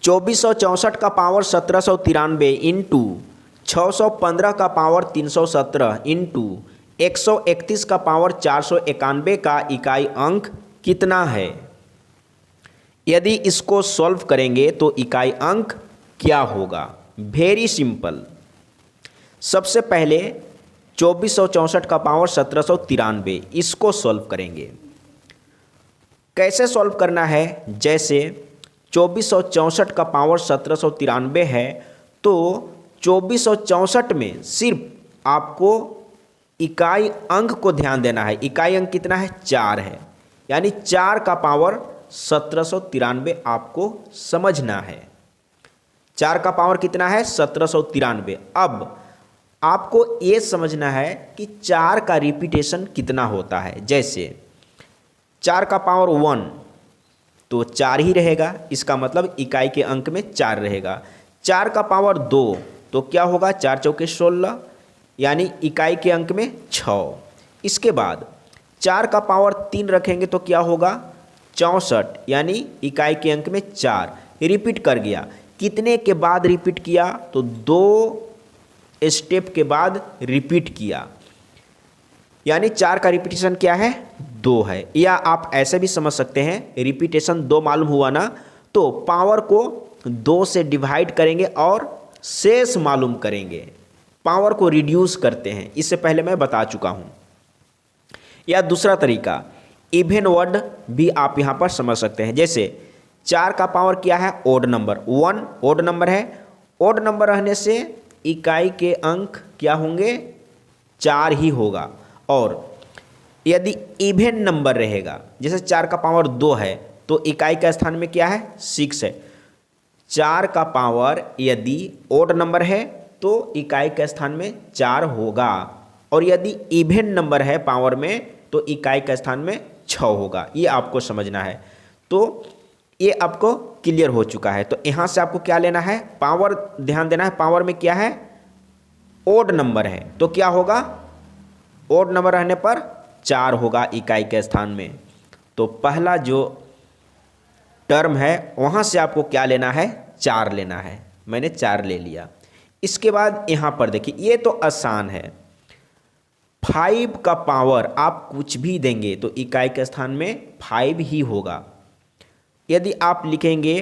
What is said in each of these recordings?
2464 का power 1793 into 615 का power 317 into 131 का पावर 491 का इकाई अंक कितना है। यदि इसको सॉल्व करेंगे तो इकाई अंक क्या होगा। Very simple. सबसे पहले 2464 का पावर 1793 इसको सॉल्व करेंगे। कैसे सॉल्व करना है, जैसे 2464 का पावर 1793 है तो 2464 में सिर्फ आपको इकाई अंक को ध्यान देना है। इकाई अंक कितना है, 4 है, यानी 4 का पावर 1793 आपको समझना है। 4 का पावर कितना है, 1793। अब आपको ये समझना है कि 4 का रिपीटेशन कितना होता है। जैसे 4 का पावर 1 तो 4 ही रहेगा, इसका मतलब इकाई के अंक में 4 रहेगा। 4 का पावर 2 तो क्या होगा, 4 चौके 16, यानी इकाई के अंक में 6। इसके बाद 4 का पावर 3 रखेंगे तो क्या होगा, 64, यानी इकाई के अंक में 4। रिपीट कर गया, कितने के बाद रिपीट किया, तो 2 स्टेप के बाद रिपीट किया, यानी 4 का रिपीटेशन क्या है, 2 है। या आप ऐसे भी समझ सकते हैं, रिपीटेशन 2 मालूम हुआ ना, तो पावर को 2 से डिवाइड करेंगे और शेष मालूम करेंगे, पावर को रिड्यूस करते हैं। इससे पहले मैं बता चुका हूं। या दूसरा तरीका, इवन वर्ड भी आप यहां पर समझ सकते हैं। जैसे 4 का पावर क्या है, ओड नंबर, 1 ओड नंबर है। ओड नंबर रहने से इकाई के अंक क्या होंगे, 4 ही होगा। और यदि इवन नंबर रहेगा, जैसे 4 का पावर 2 है तो इकाई का स्थान में क्या है, 6 है। 4 का पावर यदि ओड नंबर है तो इकाई के स्थान में 4 होगा, और यदि इवन नंबर है पावर में तो इकाई का स्थान में 6 होगा। ये आपको समझना है। तो ये आपको क्लियर हो चुका है। तो यहाँ से आपको क्या लेना है, पावर ध्यान देना है। पावर में क्या है, ओड नंबर है तो क्या होगा, ओड नंबर रहने पर 4 होगा इकाई के स्थान में। तो पहला जो टर्म है वहाँ से आपको क्या लेना है, 4 लेना है। मैंने 4 ले लिया। इसके बाद यहाँ पर देखिए, ये तो आसान है। 5 का पावर आप कुछ भी देंगे तो इकाई के स्थान में 5 ही होगा। यदि आप लिखेंगे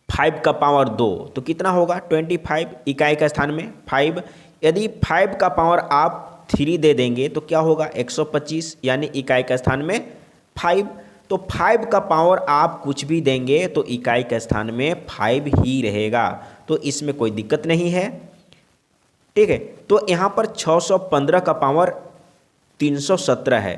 5 का पावर 2 तो कितना होगा, 25, इकाई का स्थान में 5। यदि 5 का पावर आप 3 दे देंगे तो क्या होगा, 125, यानी इकाई का स्थान में 5। तो 5 का पावर आप कुछ भी देंगे तो इकाई के स्थान में 5 ही रहेगा। तो इसमें कोई दिक्कत नहीं है, ठीक है। तो यहाँ पर 615 का पावर 317 है,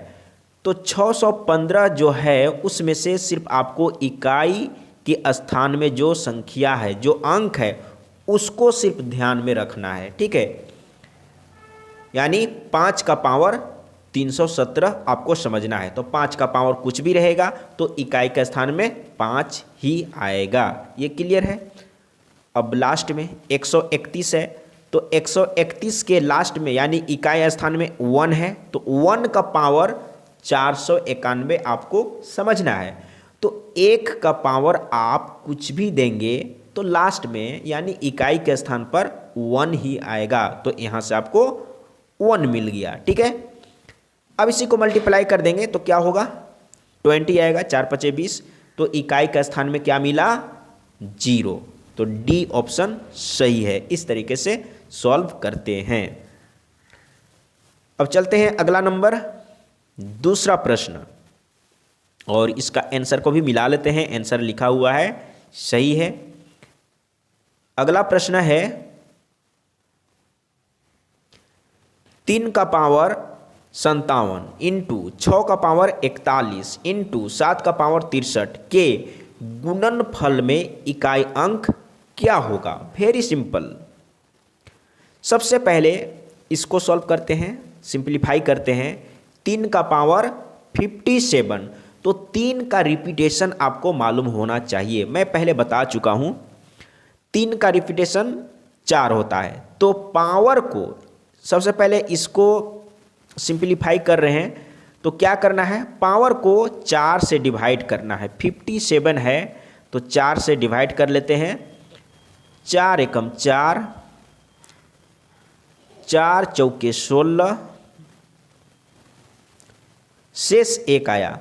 तो 615 जो है उसमें से सिर्फ आपको इकाई के स्थान में जो संख्या है, जो अंक है, उसको सिर्फ ध्यान में रखना है, ठीक है। यानी 5 का पावर 317 आपको समझना है। तो 5 का पावर कुछ भी रहेगा तो इकाई के स्थान में 5 ही आएगा। ये क्लियर है। अब लास्ट में 131 है, तो 131 के लास्ट में यानी इकाई स्थान में 1 है, तो 1 का पावर 491 आपको समझना है। तो 1 का पावर आप कुछ भी देंगे तो लास्ट में यानी इकाई के स्थान पर 1 ही आएगा। तो यहाँ से आपको 1 मिल गया, ठीक है। अब इसी को मल्टीप्लाई कर देंगे तो क्या होगा, 20 आएगा, 4 5 20। तो इकाई का स्थान में क्या मिला, 0। तो डी ऑप्शन सही है। इस तरीके से सॉल्व करते हैं। अब चलते हैं अगला नंबर, दूसरा प्रश्न, और इसका आंसर को भी मिला लेते हैं। आंसर लिखा हुआ है, सही है। अगला प्रश्न है 3 का पावर 57 इंटू 6 का पावर 41 इंटू 7 का पावर 63 के गुणनफल में इकाई अंक क्या होगा। Very simple. सबसे पहले इसको सॉल्व करते हैं, सिंप्लीफाई करते हैं। 3 का पावर 57, तो 3 का रिपीटेशन आपको मालूम होना चाहिए। मैं पहले बता चुका हूँ, 3 का रिपीटेशन 4 होता है। तो पावर को सबसे पहले इसको सिंप्लीफाई कर रहे हैं तो क्या करना है, पावर को 4 से डिवाइड करना है। 57 है तो 4 से डिवाइड कर लेते हैं। 4 एकम 4, 4 चौके 16, शेष 1 आया।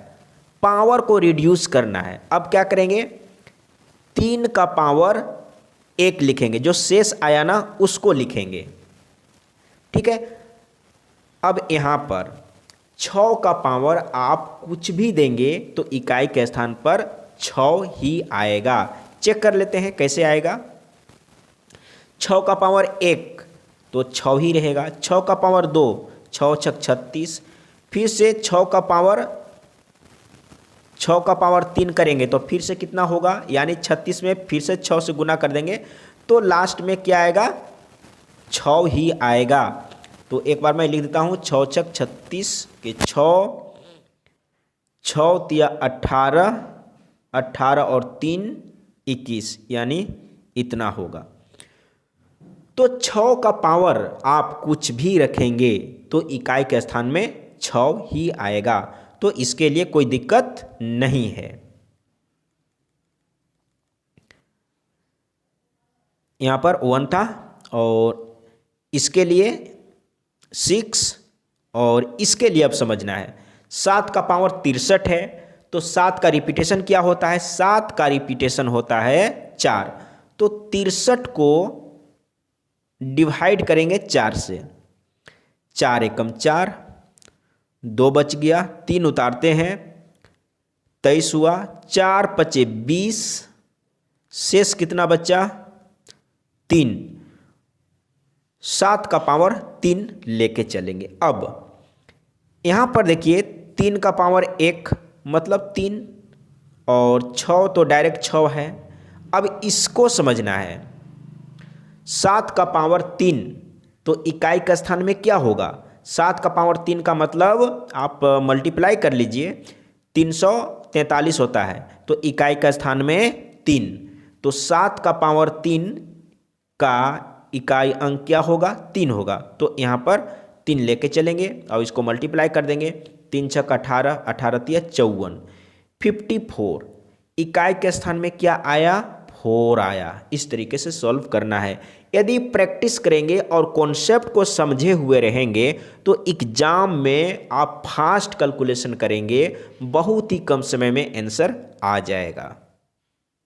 पावर को रिड्यूस करना है। अब क्या करेंगे, 3 का पावर 1 लिखेंगे, जो शेष आया ना उसको लिखेंगे, ठीक है। अब यहाँ पर 6 का पावर आप कुछ भी देंगे तो इकाई के स्थान पर 6 ही आएगा। चेक कर लेते हैं कैसे आएगा। 6 का पावर 1 तो 6 ही रहेगा। 6 का पावर 2, 6 छक 36। फिर से 6 का पावर 3 करेंगे तो फिर से कितना होगा, यानी 36 में फिर से 6 से गुना कर देंगे तो लास्ट में क्या आएगा, 6 ही आएगा। तो एक बार मैं लिख देता हूँ, 6 छक 36 के 6 तिया 18, 18 और 3 21, यानी इतना होगा। तो 6 का पावर आप कुछ भी रखेंगे तो इकाई के स्थान में 6 ही आएगा, तो इसके लिए कोई दिक्कत नहीं है। यहाँ पर 1 था और इसके लिए 6 और इसके लिए अब समझना है। 7 का पावर 63 है तो 7 का रिपीटेशन क्या होता है, 7 का रिपीटेशन होता है 4। तो 63 को डिवाइड करेंगे 4 से। 4 एकम 4, 2 बच गया, 3 उतारते हैं, 23 हुआ, 4 पचे 20, शेष कितना बचा, 3। 7 का पावर 3 लेके चलेंगे। अब यहाँ पर देखिए 3 का पावर 1 मतलब 3 और 6 तो डायरेक्ट 6 है। अब इसको समझना है। 7 का पावर 3 तो इकाई का स्थान में क्या होगा, 7 का पावर 3 का मतलब आप मल्टीप्लाई कर लीजिए, 343 होता है तो इकाई का स्थान में 3। तो 7 का पावर 3 का इकाई अंक क्या होगा, 3 होगा। तो यहाँ पर 3 लेके चलेंगे और इसको मल्टीप्लाई कर देंगे। 3 छक 18, 18 तिया 54, 54 इकाई के स्थान में क्या आया, 4 आया। इस तरीके से सॉल्व करना है। यदि प्रैक्टिस करेंगे और कॉन्सेप्ट को समझे हुए रहेंगे तो एग्जाम में आप फास्ट कैलकुलेशन करेंगे, बहुत ही कम समय में आंसर आ जाएगा।